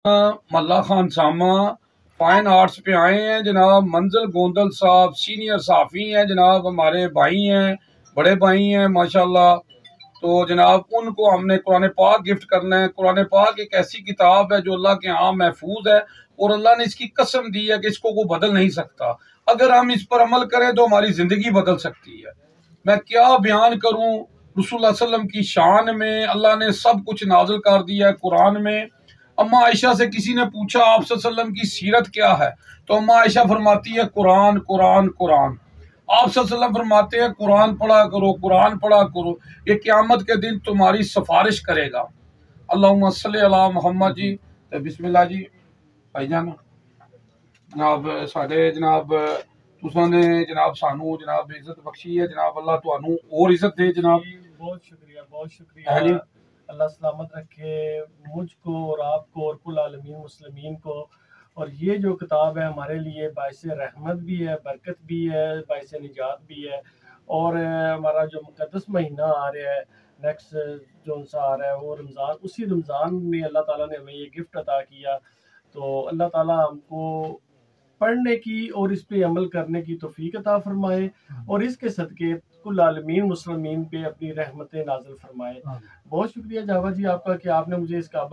मल्ला खान सामा fine arts पे आए हैं जनाब। मंजिल गोंदल साहब सीनियर साफ़ी हैं जनाब, हमारे भाई हैं, बड़े भाई हैं माशाल्लाह। तो जनाब उनको हमने कुरान पाक गिफ्ट करना है। कुरान पाक एक ऐसी किताब है जो अल्लाह के यहाँ महफूज है और अल्लाह ने इसकी कसम दी है कि इसको कोई बदल नहीं सकता। अगर हम इस पर अमल करें तो हमारी ज़िंदगी बदल सकती है। मैं क्या बयान करूँ रसूलुल्लाह सल्लम की शान में। अल्लाह ने सब कुछ नाजिल कर दिया है कुरान में। अम्मा आयशा से किसी ने पूछा आप सल्लम की सीरत क्या है, तो अम्मा आयशा फरमाती है कुरान कुरान कुरान। आप सल्लम फरमाते हैं कुरान पढ़ा करो, कुरान पढ़ा करो, ये क़यामत के दिन तुम्हारी सिफारिश करेगा। अल्लाहुम्मा सल्ली अला मुहम्मद जी। तो बिस्मिल्लाह जी भाईजान। जनाब साडे जनाब तुसां ने जनाब सानू जनाब इज्जत बख्शी है जनाब, अल्लाह तुहानू और इज्जत दे जनाब। बहुत शुक्रिया, बहुत शुक्रिया। हाँ जी। अल्लाह सलामत रखे मुझको और आपको और कुल आलमीन मुस्लिमीन को। और ये जो किताब है हमारे लिए बाइस रहमत भी है, बरकत भी है, बाइस निजात भी है। और हमारा जो मुकद्दस महीना आ रहा है नेक्स्ट जो सा आ रहा है वो रमज़ान, उसी रमज़ान में अल्लाह ताला ने हमें ये गिफ्ट अता किया। तो अल्लाह ताला हमको पढ़ने की और इस पे अमल करने की तौफीक अता फरमाए और इसके सदके कुल आलमीन मुस्लिमीन पे अपनी रहमतें नाज़िल फरमाए। बहुत शुक्रिया जावा जी आपका कि आपने मुझे इस काबिल